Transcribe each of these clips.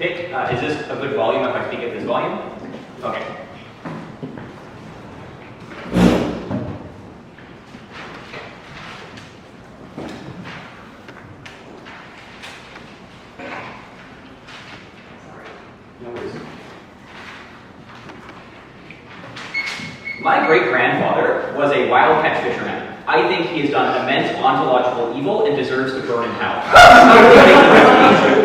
Okay, is this a good volume if I speak at this volume? Okay. My great-grandfather was a wild catch fisherman. I think he has done immense ontological evil and deserves to burn in hell.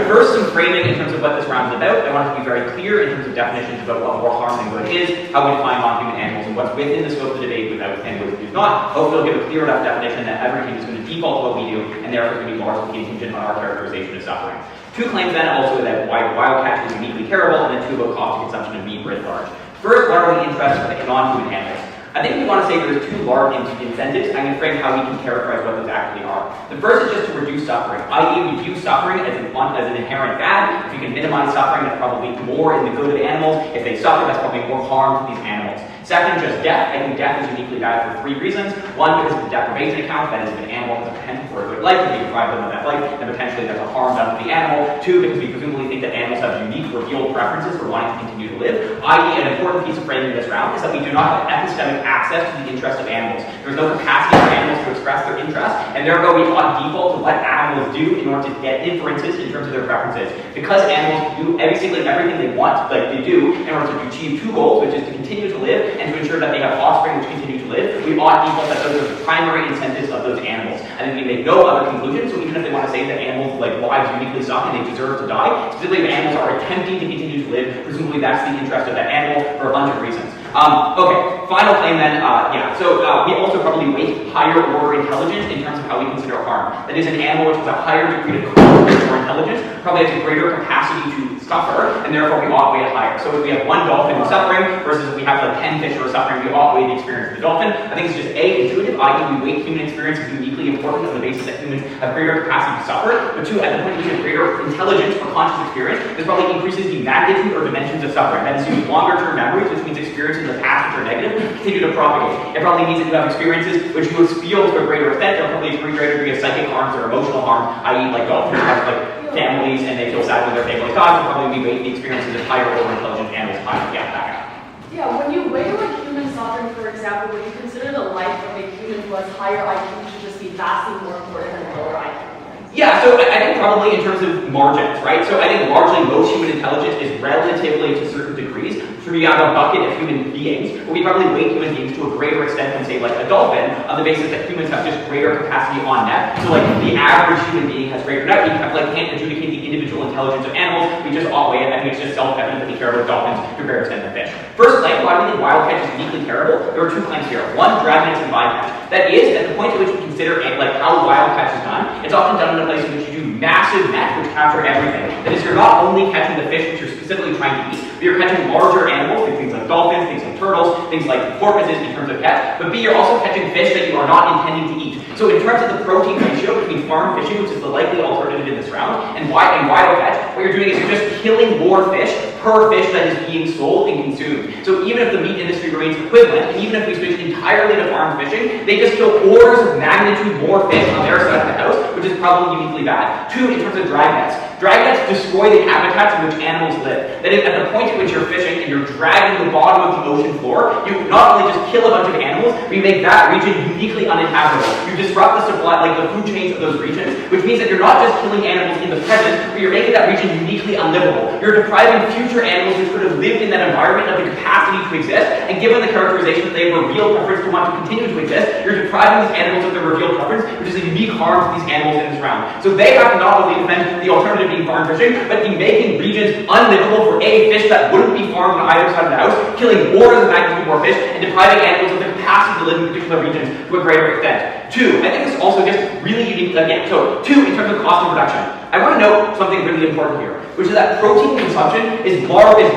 First, some framing in terms of what this round is about. I want to be very clear in terms of definitions about what more harm than good is, how we define non-human animals, and what's within the scope of the debate without and what is not. Hopefully, we'll give a clear enough definition that every team is going to default to what we do, and therefore going to be largely contingent on our characterization of suffering. Two claims then also that why wild catch is uniquely terrible, and then two about cost of consumption of meat writ large. First, what are the interests of non-human animals? I think we want to say there's two large incentives. I'm going to frame how we can characterize what those actually are. The first is just to reduce suffering, i.e. we view suffering as an inherent bad. If you can minimize suffering, that's probably more in the good of animals. If they suffer, that's probably more harm to these animals. Second, just death. I think death is uniquely bad for three reasons. One, because of the deprivation account, that is, if an animal has a potential for a good life, if we deprive them of that life, then potentially there's a harm done to the animal. Two, because we presumably think that animals have unique revealed preferences for wanting to continue to live, i.e. an important piece of framing this round is that we do not have epistemic access to the interests of animals. There's no capacity for animals to express their interests, and therefore we ought default to what animals do in order to get inferences in terms of their preferences. Because animals do everything they want, like they do, in order to achieve two goals, which is to continue to live and to ensure that they have offspring which continue to live, we ought default that those are the primary incentives of those animals. And then we make no other conclusion, so even if they want to say that animals' lives uniquely suck and they deserve to die, specifically if animals are attempting to continue to live, presumably that's the interest of that animal for a bunch of reasons. Okay, final claim then, we also probably weight higher order intelligence in terms of how we consider harm. That is, an animal which has a higher degree of consciousness or intelligence probably has a greater capacity to suffer, and therefore we ought weight it higher. So if we have one dolphin who's suffering versus if we have like 10 fish who are suffering, we ought weigh the experience of the dolphin. I think it's just intuitive, i.e. we weight human experience as uniquely important on the basis that humans have greater capacity to suffer, but two, at the point we have greater intelligence or conscious experience, this probably increases the magnitude or dimensions of suffering. That assumes longer term memories, which means experiences in the past which are negative, continue to propagate. It probably means that you have experiences which you feel to a greater extent, they'll probably a greater degree of psychic harms or emotional harm, i.e. like dolphins have like families and they feel sad when their family dies, and probably we weight the experiences of higher order intelligent animals higher. Yeah, back up. Yeah, when you weigh like human suffering, for example, would you consider the life of a human who has higher IQ should just be vastly more important than lower IQ? Yeah, so I think probably in terms of margins, right? So I think largely most human intelligence is relatively to certain degrees. So we have a bucket of human beings, but we probably weight human beings to a greater extent than say like a dolphin on the basis that humans have just greater capacity on net. So like the average human being has greater net. We can't adjudicate the individual intelligence of animals. We just ought weigh it. I think it's just self-evident that we care about dolphins to a greater extent than fish. First claim, why do we think wild catch is uniquely terrible? There are two claims here. One, drag nets and bycatch. That is, at the point at which we consider like how wild catch is done, it's often done in a place in which you do massive nets which capture everything. That is, you're not only catching the fish which you're specifically trying to eat, but you're catching larger animals, things like dolphins, things like turtles, things like porpoises in terms of catch, but B, you're also catching fish that you are not intending to eat. So in terms of the protein ratio between farm fishing, which is the likely alternative in this round, and wild catch, what you're doing is you're just killing more fish per fish that is being sold and consumed. So even if the meat industry remains equivalent, and even if we switch entirely to farm fishing, they just kill orders of magnitude more fish on their side of the house, which is probably uniquely bad. Two, in terms of drag nets. Drag nets destroy the habitats in which animals live. That is, at the point at which you're fishing and you're dragging the bottom of the ocean floor, you not only just kill a bunch of animals, but you make that region uniquely uninhabitable. You disrupt the supply, like the food chains of those regions, which means that you're not just killing animals in the present, but you're making that region uniquely unlivable. You're depriving future animals which could have lived in that environment of the capacity to exist, and given the characterization that they have a revealed preference to want to continue to exist, you're depriving these animals of their revealed preference, which is a unique harm to these animals in this round. So they have to not only defend the alternative being farm fishing, but be making regions unlivable for a fish that wouldn't be farmed on either side of the house, killing orders of magnitude more fish, and depriving animals of the capacity to live in particular regions to a greater extent. Two, I think this is also just really unique again. So two, in terms of cost of production. I want to note something really important here, which is that protein consumption is largely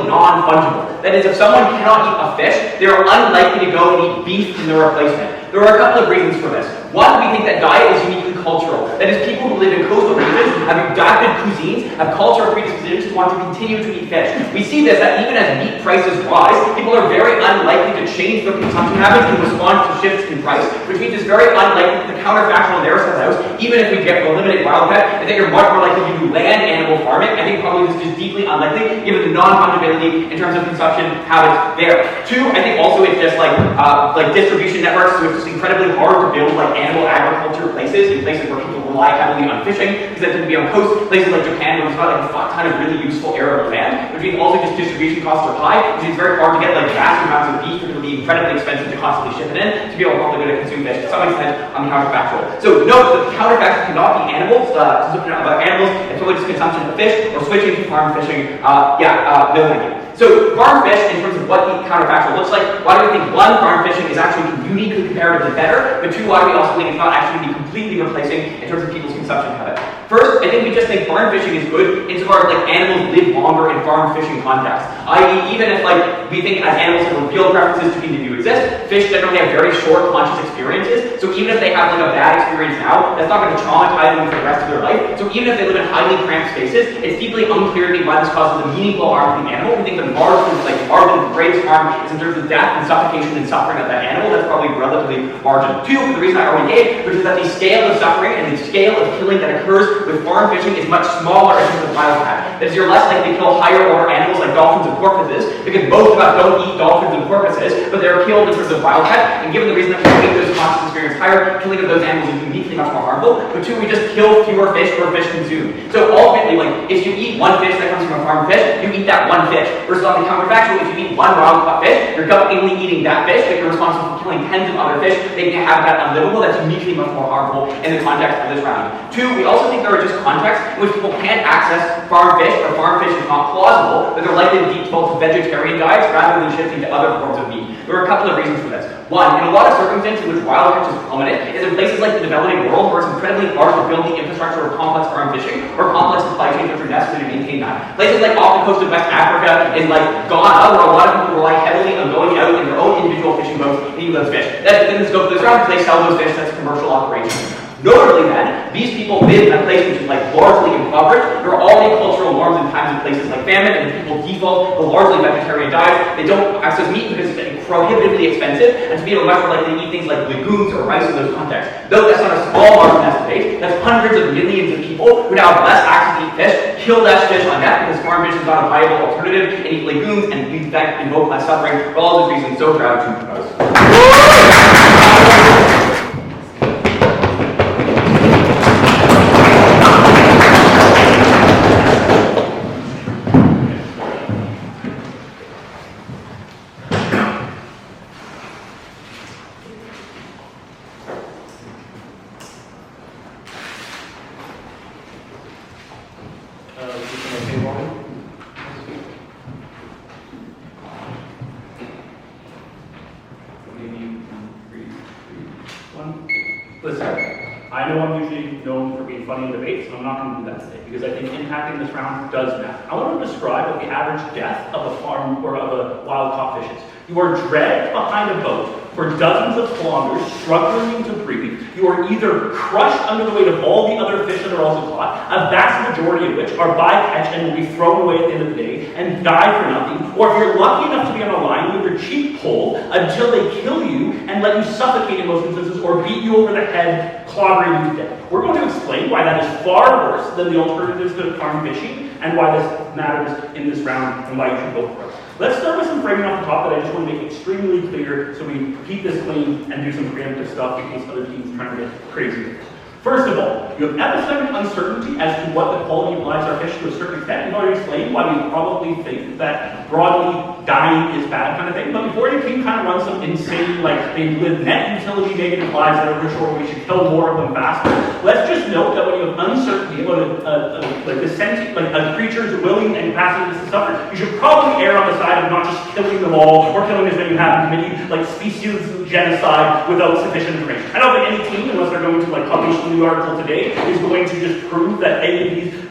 non-fungible. That is, if someone cannot eat a fish, they are unlikely to go and eat beef in their replacement. There are a couple of reasons for this. One, we think that diet is uniquely cultural. That is, people who live in coastal regions have adapted cuisines beings have cultural predispositions to want to continue to eat fish. We see this that even as meat prices rise, people are very unlikely to change their consumption habits in response to shifts in price, which means it's very unlikely that the counterfactual there says out, even if we get eliminate wildcat, I think you're much more likely to do land animal farming. I think probably this is just deeply unlikely given the non-fungibility in terms of consumption habits there. Two, I think also it's just like distribution networks, so it's just incredibly hard to build like animal agriculture places in places where people rely heavily on fishing, because they tend to be on coast places like Japan where there's not like a ton of really useful arable land, which means also just distribution costs are high, which means it's very hard to get like vast amounts of beef, which will be incredibly expensive to constantly ship it in to be able to probably go to consume fish. To some extent, I'm counterfactual. So note that the counterfactual cannot be animals, consumption of animals, and probably just consumption of fish, or switching to farm fishing. No thank you. So farm fish, in terms of what the counterfactual looks like, why do we think one, farm fishing is actually uniquely comparatively better, but two, why do we also think it's not actually going to be completely replacing in terms of people's consumption habits? First, I think we just think farm fishing is good insofar as like animals live longer in farm fishing contexts. I.e., even if like we think as animals have revealed preferences to continue to exist, fish generally have very short conscious experiences. So even if they have like a bad experience now, that's not going to traumatize them for the rest of their life. So even if they live in highly cramped spaces, it's deeply unclear to me why this causes a meaningful harm to the animal. We think the margin of greatest harm is in terms of death and suffocation and suffering of that animal. That's probably relatively marginal. Two, for the reason I already gave, which is that the scale of suffering and the scale of killing that occurs with farm fishing is much smaller in terms of wildcat. That is, you're less likely to kill higher order animals like dolphins and porpoises, because most of us don't eat dolphins and porpoises, but they're killed in terms of wildcat. And given the reason that we make those conscious experience higher, killing of those animals is uniquely much more harmful. But two, we just kill fewer fish per fish consumed. So ultimately, like if you eat one fish that comes from a farm fish, you eat that one fish. Versus on the counterfactual, if you eat one wild caught fish, you're only eating that fish, but you're responsible for killing tens of other fish, making a habitat unlivable. That's uniquely much more harmful in the context of this round. Two, we also think there are just contexts in which people can't access farm fish, or farm fish is not plausible, but they're likely to default to vegetarian diets rather than shifting to other forms of meat. There are a couple of reasons for this. One, in a lot of circumstances in which wild catch is prominent, is in places like the developing world where it's incredibly hard to build the infrastructure of complex farm fishing, or complex supply chains which are necessary to maintain that. Places like off the coast of West Africa, in like Ghana, where a lot of people rely heavily on going out in their own individual fishing boats and eating those fish. That's within the scope of this round because they sell those fish, that's a commercial operation. Notably then, these people live in a place which is like largely impoverished. There are already cultural norms in times and places like famine, and people default to largely vegetarian diets. They don't access meat because it's prohibitively expensive, and to be able much more likely to eat things like legumes or rice in those contexts. Though that's not a small margin that's debate, that's hundreds of millions of people who now have less access to eat fish, kill less fish on net because farm fish is not a viable alternative, and eat legumes, and in fact invoke less suffering. For all those reasons, so proud to propose. Because I think impacting this round does matter. I want to describe what the average death of a farm or of a wild caught fish is. You are dragged behind a boat for dozens of kilometers, struggling to breathe. You are either crushed under the weight of all the other fish that are also caught, a vast majority of which are bycatch and will be thrown away at the end of the day and die for nothing, or if you're lucky enough to be on a line, you have your cheek pulled until they kill you and let you suffocate in most instances, or beat you over the head, clobbering you to death. We're going to explain why that is far worse than the alternatives to farm fishing, and why this matters in this round, and why you should vote for us. Let's start with some framing off the top that I just want to make extremely clear so we keep this clean and do some preemptive stuff in case other teams trying to get crazy. First of all, you have epistemic uncertainty as to what the quality of lives are fish to a certain extent. You've already explained why we probably think that broadly dying is bad kind of thing. But before your team kind of runs some insane, like they live net utility negative lives that are short, we should kill more of them faster. Let's just note that when you have uncertainty about a creature's willing and capacity to suffer, you should probably err on the side of not just killing them all or killing as many you have and committing like species genocide without sufficient information. I don't think any team, unless they're going to like publish a new article today, is going to just prove that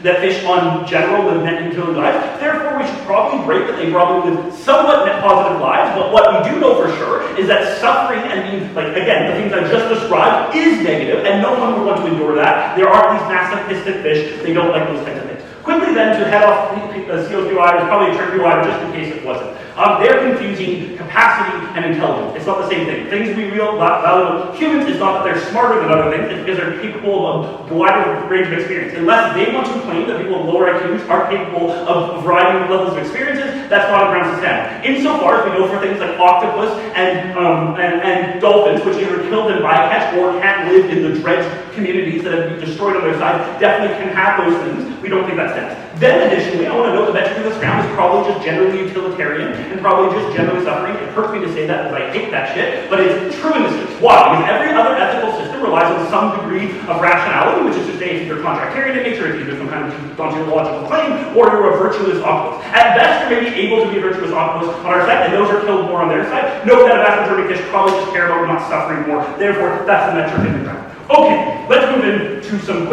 that fish on general live net utility lives. Therefore, we should probably break that they probably live somewhat net positive lives. But what we do know for sure is that suffering and being, like again, the things I just described is negative, and no one would want to endure that. There are these masochistic fish; they don't like those types of things. Quickly then, to head off CO2I, was probably a trivial item just in case it wasn't. They're confusing capacity and intelligence. It's not the same thing. Things we value about humans is not that they're smarter than other things, it's because they're capable of a wider range of experience. Unless they want to claim that people with lower IQs are capable of a variety of levels of experiences, that's not a grounds to stand. Insofar as we know for things like octopus and dolphins, which either killed in bycatch or can't live in the dredged communities that have been destroyed on their side, definitely can have those things. We don't think that stands. Then additionally, I want to note that vegetable this ground is probably just generally utilitarian and probably just generally suffering. It hurts me to say that because I hate that shit, but it's true in this case. Why? Because every other ethical system relies on some degree of rationality, which is to say if you're contractarian in nature, if you're some kind of ontological claim, or you're a virtuous octopus. At best, you're maybe able to be a virtuous octopus on our side, and those are killed more on their side. Note that a vast majority of fish probably just care about not suffering more. Therefore, that's the metric in the ground. Okay, let's move into some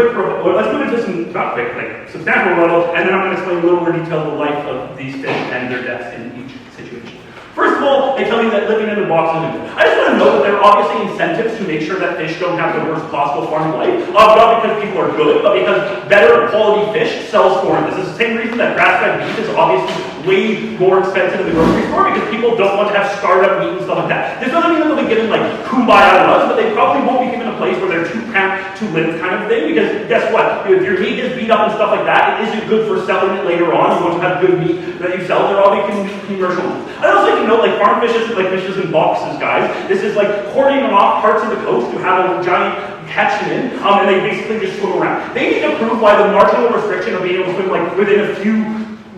substantial level, and then I'm going to explain a little more detail the life of these fish and their deaths in each situation. First of all, they tell you that living in a box is good. I just want to note that there are obviously incentives to make sure that fish don't have the worst possible farm life. Not because people are good, but because better quality fish sells more. This is the same reason that grass-fed beef is obviously way more expensive in the grocery store, because people don't want to have startup meat and stuff like that. This doesn't mean that they'll be given like kumbaya loves, but they probably won't be given a place where they're too cramped to live kind of thing, because guess what? If your meat is beat up and stuff like that, it isn't good for selling it later on. You want to have good meat that you sell. They're all making commercial meat. I also like to note, like, farm fish isn't like fishes in boxes, guys. This is like hoarding them off parts of the coast to have a giant catch them in, and they basically just swim around. They need to prove why the marginal restriction of being able to swim like within a few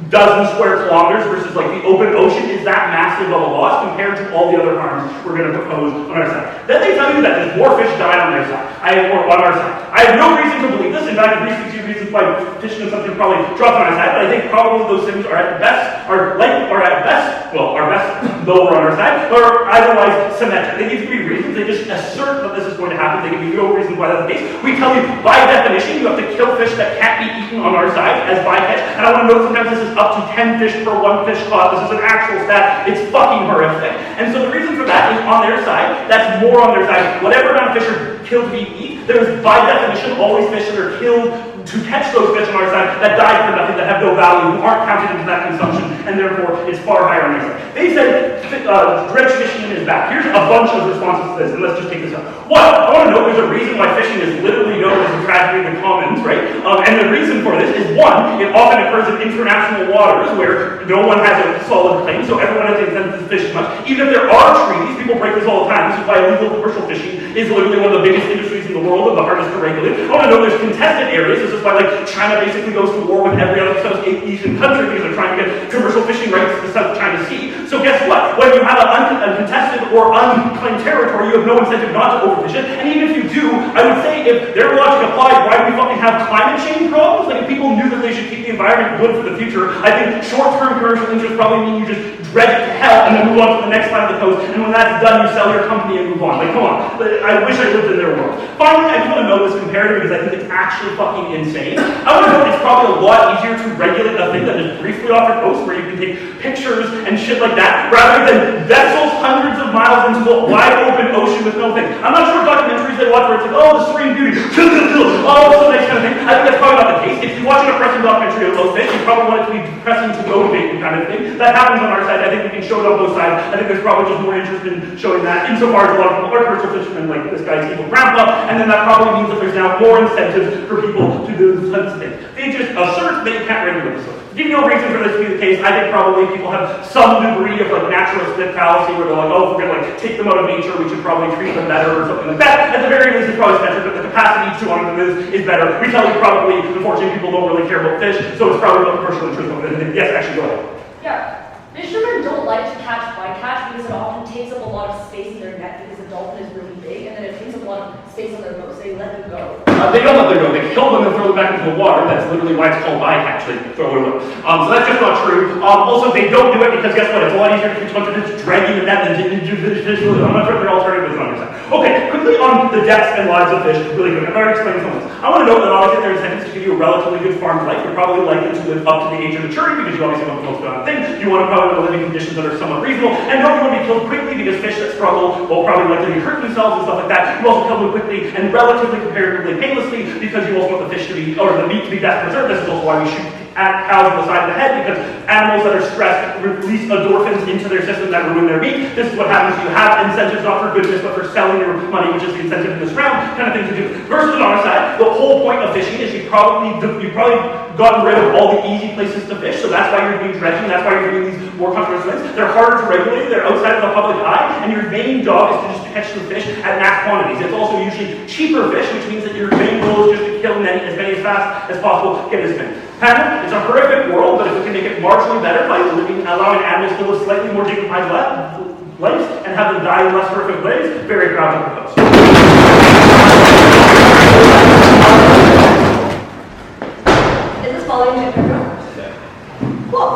dozen square kilometers versus like the open ocean is that massive of a loss compared to all the other harms we're going to propose on our side. Then they tell you that there's more fish die on their side, or on our side. I have no reason to believe this. In fact, Rhys gives you reasons why fish consumption probably drops on our side, but I think probably those things are at best lower on our side, or otherwise symmetric. They give you reasons. They just assert that this is going to happen. They give you no reason why that's the case. We tell you, by definition, you have to kill fish that can't be eaten on our side as bycatch. And I want to note sometimes this is up to 10 fish per one fish caught. This is an actual stat. It's fucking horrific. And so the reason for that is on their side, that's more on their side. Whatever amount of fish are killed to be eaten, there's by definition always fish that are killed to catch those fish on our side that died for nothing, that have no value, who aren't counted into that consumption, and therefore it's far higher on their side. They said dredge fishing is bad. Here's a bunch of responses to this, and let's just take this up. One, I want to know there's a reason why fishing is literally known as a tragedy of the commons, right? And the reason for this is, one, it often occurs in international waters where no one has a solid claim, so everyone has the incentive to fish as much. Even if there are treaties, people break this all the time. This is why illegal commercial fishing is literally one of the biggest industries in the world and the hardest to regulate. I want to know there's contested areas. This is why, like, China basically goes to war with every other Southeast Asian country because they're trying to get commercial fishing rights to the South China Sea. So guess what? When you have an uncontested or unclaimed territory, you have no incentive not to overfish it. And even if you do, I would say if their logic applied, why do we fucking have climate change problems? Like, if people knew that they should keep the environment good for the future, I think short-term commercial interests probably mean you just dredge it to hell and then move on to the next side of the coast. And when that's done, you sell your company and move on. Like, come on. I wish I lived in their world. Finally, I just want to know this comparative because I think it's actually fucking insane. I want to know it's probably a lot easier to regulate a thing that is briefly off your coast where you can take pictures and shit like that, rather than vessels hundreds of miles into the wide open ocean with no thing. I'm not sure documentaries they watch where it's like, oh, the serene beauty, oh, so nice kind of thing. I think that's probably not the case. If you watch a depressing documentary of those fish, you probably want it to be depressing to motivate you kind of thing. That happens on our side. I think we can show it on both sides. I think there's probably just more interest in showing that, insofar as a lot of people are commercial fishermen, like this guy's evil grandpa, and then that probably means that there's now more incentives for people to do this type of thing. They just assert that you can't regulate this. Give no reason for this to be the case. I think probably people have some degree of like naturalistic fallacy where they're like, oh, if we're gonna like take them out of nature, we should probably treat them better or something like that. At the very least, it's probably symmetric, but the capacity to on them is better. We tell you probably, unfortunately, people don't really care about fish, so it's probably about commercial interest of it. Yes, actually, go ahead. Yeah. Fishermen don't like to catch bycatch because it often takes up a lot of space in their net because the dolphin is really big and then it takes up a lot of space on their boat, so they let them go. They don't let them go. They kill them and throw them back into the water. That's literally why it's called bycatch. They throw it away. So that's just not true. Also, they don't do it because guess what? It's a lot easier to catch bunch of fish dragging the net than to fish. I'm not sure if there are alternatives on your side. Okay, quickly on the deaths and lives of fish. Really quick. I've already explained some of this. I want to note that obviously there are incentives to give you a relatively good farm life. You're probably likely to live up to the age of maturity because you obviously want to focus on things. You want to probably live in conditions that are somewhat reasonable. And don't you want to be killed quickly because fish that struggle will probably likely be hurt themselves and stuff like that. You also kill them quickly and relatively comparatively painlessly because you also want the fish to be, or the meat to be best preserved. This is also why we shoot at cows on the side of the head because animals that are stressed release endorphins into their system that ruin their meat. This is what happens. You have incentives not for goodness, but for selling your money, which is the incentive in this round, kind of thing to do. Versus on our side, the whole point of fishing is you've probably gotten rid of all the easy places to fish, so that's why you're doing dredging, that's why you're doing these more controversial things. They're harder to regulate, they're outside of the public eye, and your main job is to just catch the fish at max quantities. It's also usually cheaper fish, which means that your main goal is just to kill as many as fast as possible, get as many. Panel, it's a horrific world, but if we can make it marginally better by allowing animals to live slightly more dignified lives and have them die in less horrific ways, very proud to propose. Is this following the program? Cool.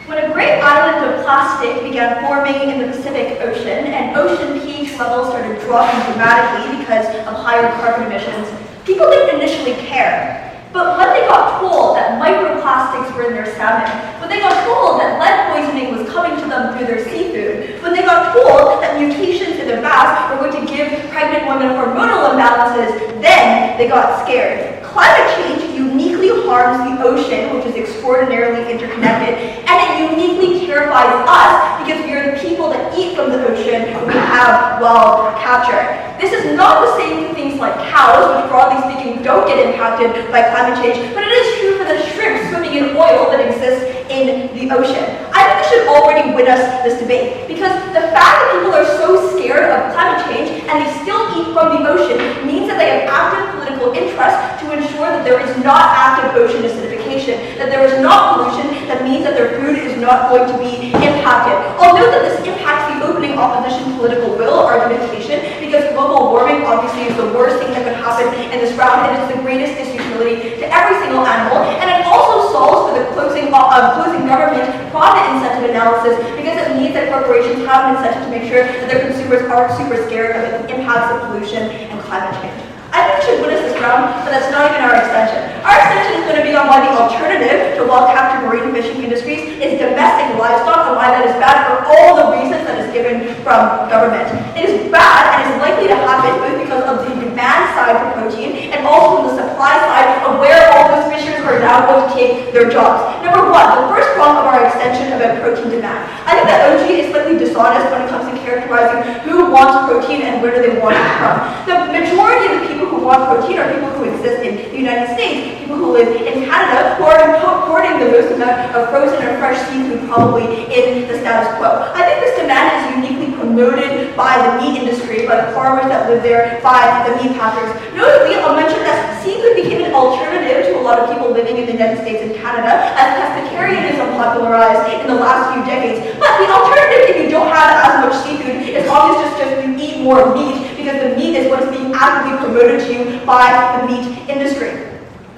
When a great island of plastic began forming in the Pacific Ocean and ocean pH levels started dropping dramatically because of higher carbon emissions, people didn't initially care. But when they got told that microplastics were in their salmon, when they got told that lead poisoning was coming to them through their seafood, when they got told that mutations in their bass were going to give pregnant women hormonal imbalances, then they got scared. Climate change uniquely harms the ocean, which is extraordinarily interconnected, and it uniquely terrifies us because we are the people that eat from the ocean and we have wild capture. This is not the same for things like cows, which broadly speaking don't get impacted by climate change, but it is true for the shrimp swimming in oil that exists in the ocean. I think this should already win us this debate, because the fact that people are so scared of climate change and they still eat from the ocean means that they have active political interest to ensure that there is not active ocean acidification, that there is not pollution, that means that their food is not going to be impacted. I'll note that this impacts the opening opposition political will argumentation, because global warming obviously is the worst thing that could happen in this round, and it's the greatest disutility to every single animal, and it also solves for the closing government profit incentive analysis, because it means that corporations have an incentive to make sure that their consumers aren't super scared about the impacts of pollution and climate change. I think we should win us this round, but that's not even our extension. Our extension is going to be on why the alternative to wild-captured marine fishing industries is domestic livestock, and why that is bad for all the reasons that is given from government. It is bad and is likely to happen both because of the demand side for protein and also from the supply side of where all those fishers are now going to take their jobs. Number one, the first prong of our extension about protein demand. I think that OG is slightly dishonest when it comes to characterizing who wants protein and where do they want it from. The majority of the people who want protein are people who exist in the United States, people who live in Canada, who are importing the most amount of frozen or fresh seafood probably in the status quo. I think this demand is uniquely promoted by the meat industry, by the farmers that live there, by the meat packers. Notably, I'll mention that seafood became an alternative to a lot of people living in the United States and Canada, as pescatarianism popularized in the last few decades. But the alternative, if you don't have as much seafood, is obviously just you eat more meat, because the meat is what is being actively promoted to you by the meat industry.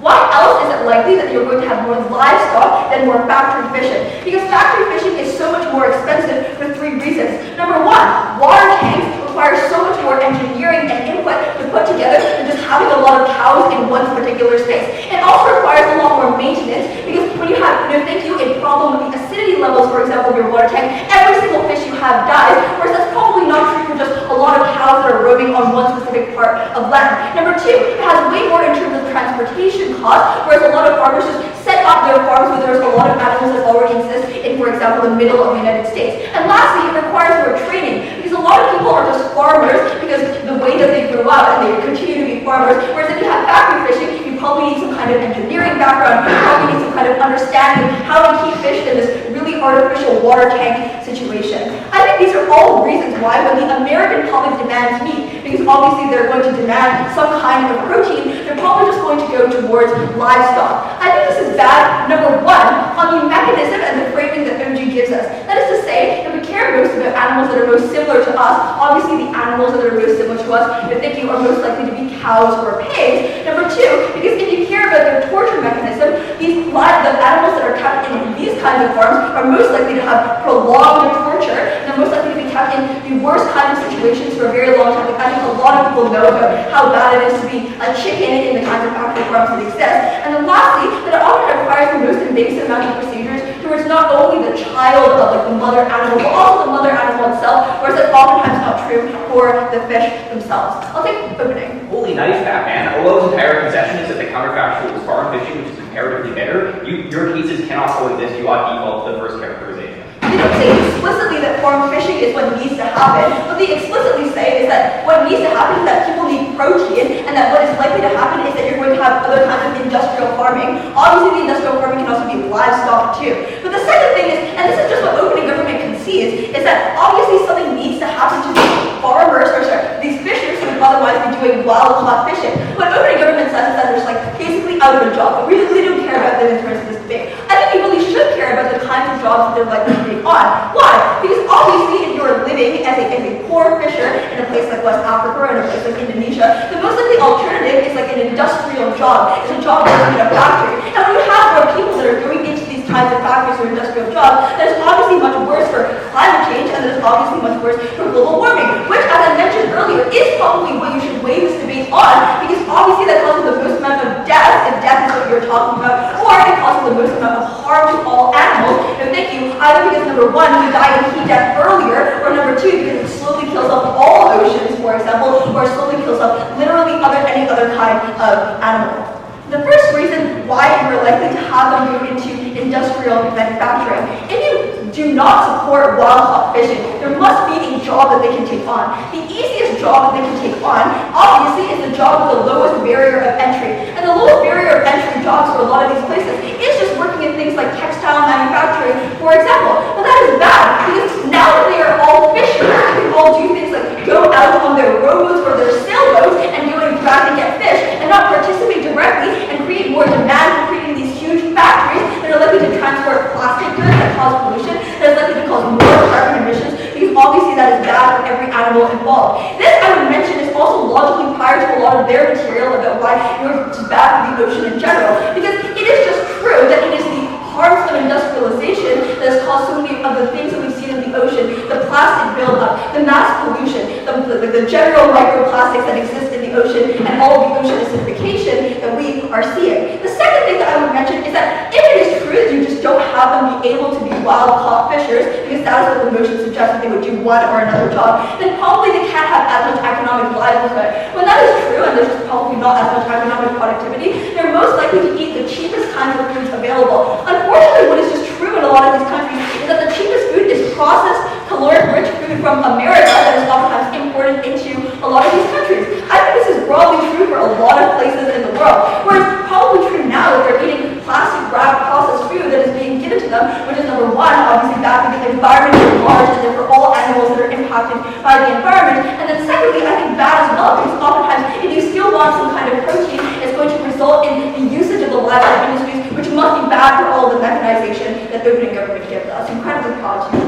Why else is it likely that you're going to have more livestock than more factory fishing? Because factory fishing is so much more expensive for three reasons. Number one, water tanks require so much more engineering and input to put together than just having a lot of cows in one particular space. It also requires a lot more maintenance, because when you have, a problem with the acidity levels, for example, of your water tank, every single fish you have dies, whereas that's probably not true for just a lot of cows that are roaming on one specific part of land. Number two, it has way more in terms of transportation costs, whereas a lot of farmers just set up their farms where there's a lot of animals that already exist in, for example, the middle of the United States. And lastly, it requires more training, because a lot of people are just farmers because the way that they grew up and they continue to be farmers, whereas if you have factory fishing, you probably need some kind of engineering background, you probably need some kind of understanding how to keep fish in this really artificial water tank situation. I think these are all reasons why when the American public demands meat, because obviously they're going to demand some kind of protein, they're probably just going to go towards livestock. I think this is bad, number one, on the mechanism and the framing that OG gives us. That is to say, if we care most about animals that are most similar to us, obviously the animals that are most similar to us, you're thinking are most likely to be cows or pigs. Number two, because if you care about their torture mechanism, the animals that are kept in these kinds of farms are most likely to have prolonged torture, and they're most likely to be kept in the worst kind of situations for a very long time. I think a lot of people know about how bad it is to be a chicken in the kinds of factory farms that exist. And then lastly, that it often requires the most invasive amount of procedures towards not only the child of the mother animal, but also the mother animal itself, whereas that's oftentimes not true true for the fish themselves. I'll take opening. Holy nice that, man. Olo's entire concession is that the counterfactual is farm fishing, which is comparatively better. Your cases cannot coexist. You ought to default to the first characterization. They don't say explicitly that farm fishing is what needs to happen. What they explicitly say is that what needs to happen is that people need protein, and that what is likely to happen is that you're going to have other kinds of industrial farming. Obviously, the industrial farming can also be livestock too. But the second thing is, and this is just what opening government concedes, is that obviously something needs to happen to these farmers, or sorry, these fishers who would otherwise be doing wild-caught fishing. What opening government says is that they're just like basically out of a job, but we really don't care about them in terms of this debate. I think we really should care about the kinds of jobs that they're likely to be on. Why? Because obviously if you're living as a poor fisher in a place like West Africa or in a place like Indonesia, the most likely alternative is like an industrial job. It's a job working in a factory. And when you have more people that are going into these kinds of factories or industrial jobs, that is obviously much worse for climate change, and that is obviously much worse for global warming, which, as I mentioned earlier, is probably what you should weigh this debate on, because obviously that causes the most amount of death, if death is what you're talking about, or it causes the most amount of harm to all animals. No, thank you. Either because number one, we die in heat death earlier, or number two, because it slowly kills off all oceans, for example, or slowly kills off literally any other kind of animal. The first reason why we're likely to have them move into industrial manufacturing, if you do not support wild-caught fishing, there must be a job that they can take on. The easiest job that they can take on, obviously, is the job with the lowest barrier of entry. And the lowest barrier of entry jobs for a lot of these places is just working in things like textile manufacturing, for example. But that is bad, because now that they are all fishers, they can all do things like go out on their rowboats or their sailboats and go and drag and get fish, and not participate directly and create more demand for creating these huge factories that are likely to transport plastic goods that cause pollution, that is likely to cause more carbon emissions, because obviously that is bad for every animal involved. This, I would mention, is also logically prior to a lot of their material about why it's bad for the ocean in general, because it is just true that it is the harms of industrialization that has caused so many of the things that we've seen in the ocean, the plastic buildup, the mass pollution, the general microplastics that exist in the ocean, and all of the ocean acidification that we are seeing. The second thing that I would mention is that if it is true that you just don't have them be able to be wild-caught fishers, because that is what the motion suggests that they would do one or another job, then probably they can't have as much economic livelihood. When that is true, and there's just probably not as much economic productivity, they're most likely to eat the cheapest kinds of foods available. Unfortunately, what is just true in a lot of these countries is that the cheapest food is processed, caloric-rich food from America that is oftentimes imported into a lot of these countries. I think this is broadly true for a lot of places in the world, whereas probably true now that they're eating plastic-wrapped processed food that is being given to them, which is number one, obviously bad for the environment at large, and then for all animals that are impacted by the environment, and then secondly, I think bad as well, because oftentimes if you still want some kind of protein, it's going to result in the usage of the livestock industries, which must be bad for all the mechanization that the opening government gives us. Incredibly proud to you.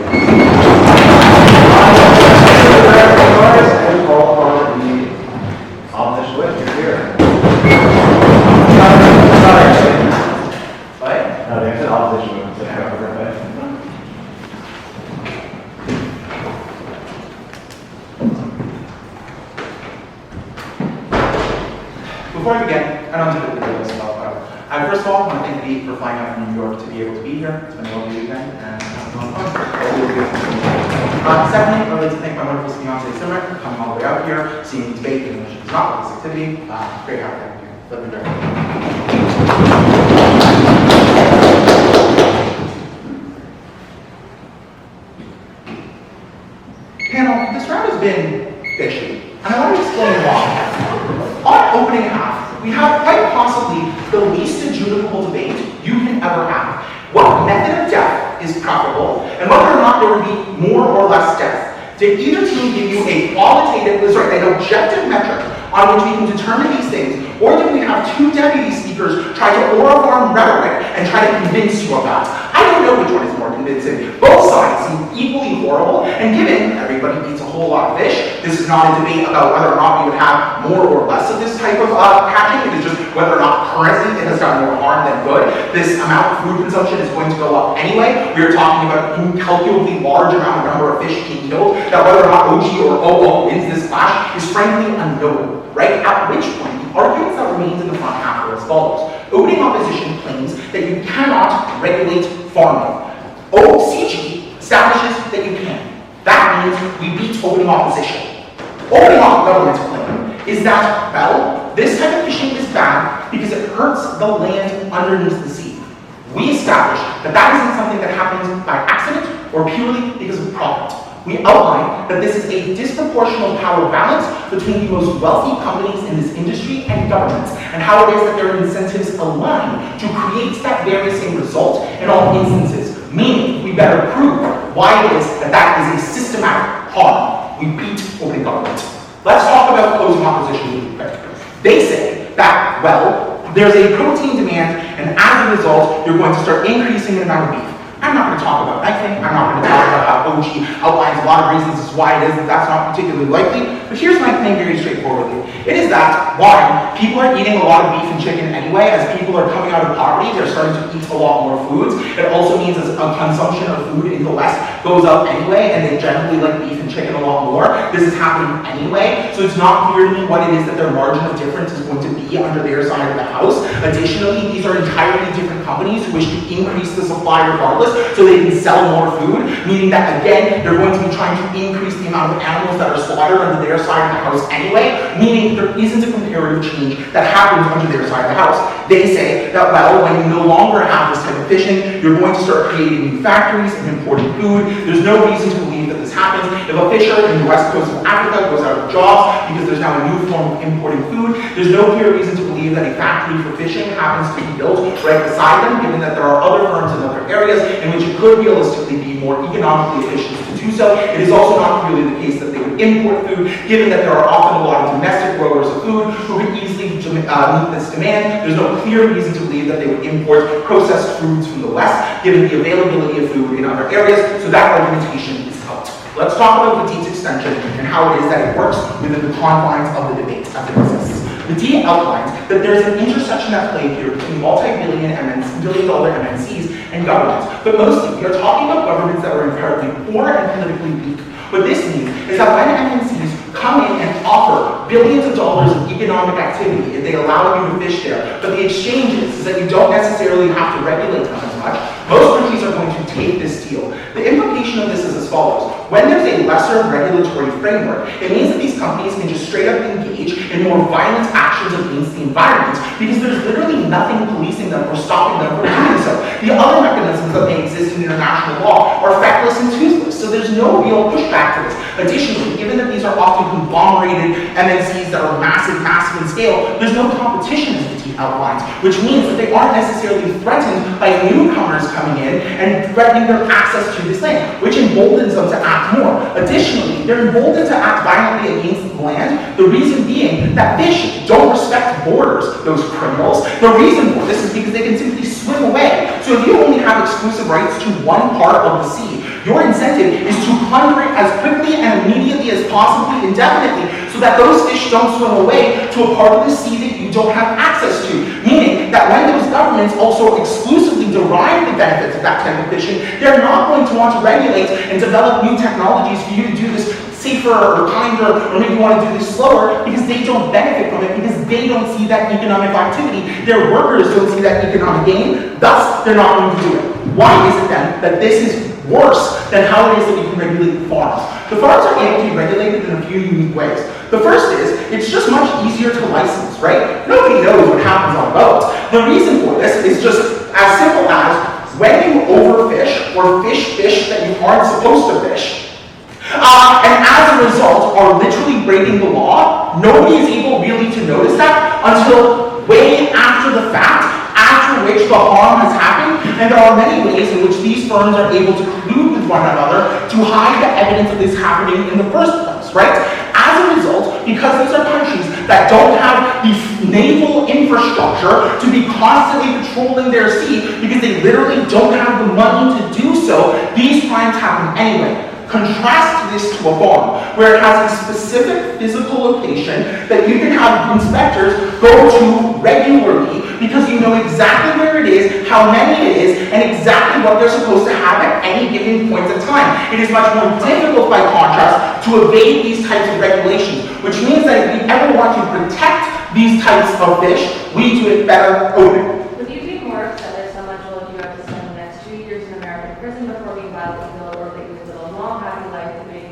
Opposition witness here. No, they said opposition witness. Before I begin, I don't think we'll do this about that. First of all, I want to thank Vidit for flying out from New York to be able to be here. It's been a lovely weekend, and have fun. Secondly, I'd like to thank my wonderful fiancée Simran for coming all the way out here, seeing the debate, even though she does not love this activity. Very happy to have you. Let me know. Panel, this round has been fishy, and I want to explain why. On opening half, we have quite possibly the least adjudicable debate you can ever have. What method of death is preferable, and whether or not there would be more or less death? Did either team give you an objective metric on which we can determine these things, or did we have two deputy speakers try to oroform rhetoric and try to convince you of that? I don't know which one is more convincing. Both sides seem equally horrible, and given everybody eats a whole lot of fish, this is not a debate about whether or not we would have more or less of this type of catching. It is just whether or not currently it has done more harm than good. This amount of food consumption is going to go up anyway. We are talking about an incalculably large number of fish being killed, that whether or not OG or OO wins this clash is frankly unknowable, right? At which point, the arguments that remains in the front half are as follows. Opening opposition claims that you cannot regulate farming. OCG establishes that you can. That means we beat opening opposition. Opening op government's claim is that, well, this type of fishing is bad because it hurts the land underneath the sea. We establish that that isn't something that happens by accident or purely because of profit. We outline that this is a disproportional power balance between the most wealthy companies in this industry and governments, and how it is that their incentives align to create that very same result in all instances, meaning we better prove why it is that that is a systematic harm. We beat opening government. Let's talk about closing opposition really quick. They say that, well, there's a protein demand, and as a result, you're going to start increasing the amount of beef. I'm not going to talk about knifing. I'm not going to talk about how OG outlines a lot of reasons as to why it is that that's not particularly likely. But here's my claim very straightforwardly. It is that, one, people are eating a lot of beef and chicken anyway. As people are coming out of poverty, they're starting to eat a lot more foods. It also means as a consumption of food in the West goes up anyway, and they generally like beef and chicken a lot more. This is happening anyway, so it's not clear to me what it is that their margin of difference is going to be under their side of the house. Additionally, these are entirely different companies who wish to increase the supply regardless, so they can sell more food, meaning that, again, they're going to be trying to increase the amount of animals that are slaughtered under their side of the house anyway, meaning there isn't a comparative change that happens under their side of the house. They say that, well, when you no longer have this type of fishing, you're going to start creating new factories and importing food. There's no reason to believe that this happens. If a fisher in the west coast of Africa goes out of jobs because there's now a new form of importing food, there's no clear reason to believe that a factory for fishing happens to be built right beside them, given that there are other firms in other areas in which it could realistically be more economically efficient to do so. It is also not clearly the case that they would import food, given that there are often a lot of domestic growers of food who could easily meet this demand. There's no clear reason to believe that they would import processed foods from the West, given the availability of food in other areas, so that argumentation is out. Let's talk about Vidit's extension and how it is that it works within the confines of the debate as it exists. Vidit outlines that there's an intersection at play here between multi-billion billion-dollar MNCs and governments, but mostly we are talking about governments that are inherently poor and politically weak. What this means is that when MNCs come in and offer billions of dollars of economic activity, if they allow you to fish there, but the exchange is that you don't necessarily have to regulate them as much, most countries are going to take this deal. The implication of this is as follows. When there's a lesser regulatory framework, it means that these companies can just straight up engage in more violent actions against the environment because there's literally nothing policing them or stopping them from doing so. The other mechanisms that may exist in international law are feckless and toothless, so there's no real pushback to this. Additionally, given that these are often conglomerated MNCs that are massive in scale, there's no competition as the team outlines, which means that they aren't necessarily threatened by newcomers coming in and threatening their access to this land, which emboldens them to act more. Additionally, they're emboldened to act violently against the land, the reason being that fish don't respect borders, those criminals. The reason for this is because they can simply swim away. So if you only have exclusive rights to one part of the sea, your incentive is to plunder it as quickly and immediately as possibly indefinitely, so that those fish don't swim away to a part of the sea that you don't have access to. Meaning that when those governments also exclusively derive the benefits of that type of fishing, they're not going to want to regulate and develop new technologies for you to do this safer or kinder, or maybe want to do this slower, because they don't benefit from it, because they don't see that economic activity. Their workers don't see that economic gain, thus they're not going to do it. Why is it then that this is worse than how it is that we can regulate farms? The farms are able to be regulated in a few unique ways. The first is, it's just much easier to license, right? Nobody knows what happens on boats. The reason for this is just as simple as when you overfish or fish that you aren't supposed to fish, and as a result are literally breaking the law, nobody is able really to notice that until way after the fact, after which the harm has happened, and there are many ways in which these firms are able to collude with one another to hide the evidence of this happening in the first place, right? As a result, because these are countries that don't have the naval infrastructure to be constantly patrolling their sea, because they literally don't have the money to do so, these crimes happen anyway. Contrast this to a farm, where it has a specific physical location that you can have inspectors go to regularly, because you know exactly where it is, how many it is, and exactly what they're supposed to have at any given point in time. It is much more difficult, by contrast, to evade these types of regulations, which means that if we ever want to protect these types of fish, we do it better open. Would you be more upset if someone told you have to spend the next 2 years in American prison before being violent, or that you would live a long, happy life to make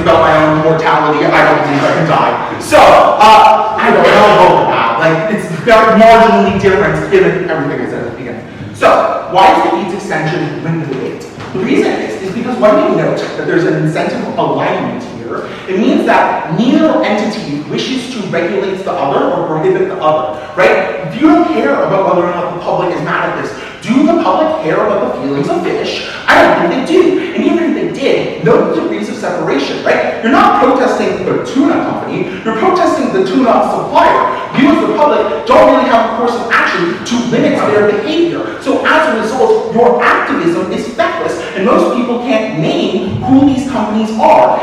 about my own mortality, I don't believe I can die. So, I don't know about that. Like, it's very marginally different given everything I said at the beginning. So, why is the AIDS extension win the debate? The reason is because when we note that there's an incentive alignment here, it means that neither entity wishes to regulate the other or prohibit the other, right? If you don't care about whether or not the public is mad at this, do the public care about the feelings of fish? I don't think they do. And even if they did, note the degrees of separation, right? You're not protesting the tuna company, you're protesting the tuna supplier. You as the public don't really have a course of action to limit their behavior. So as a result, your activism is feckless, and most people can't name who these companies are.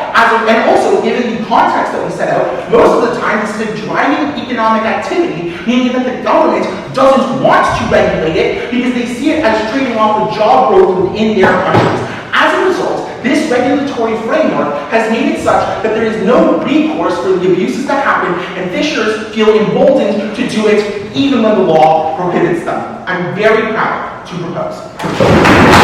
And also, given the context that we set out, most of the time this is a driving economic activity, meaning that the government doesn't want to regulate it because they see it as trading off the job growth within their countries. As a result, this regulatory framework has made it such that there is no recourse for the abuses that happen, and fishers feel emboldened to do it even when the law prohibits them. I'm very proud to propose.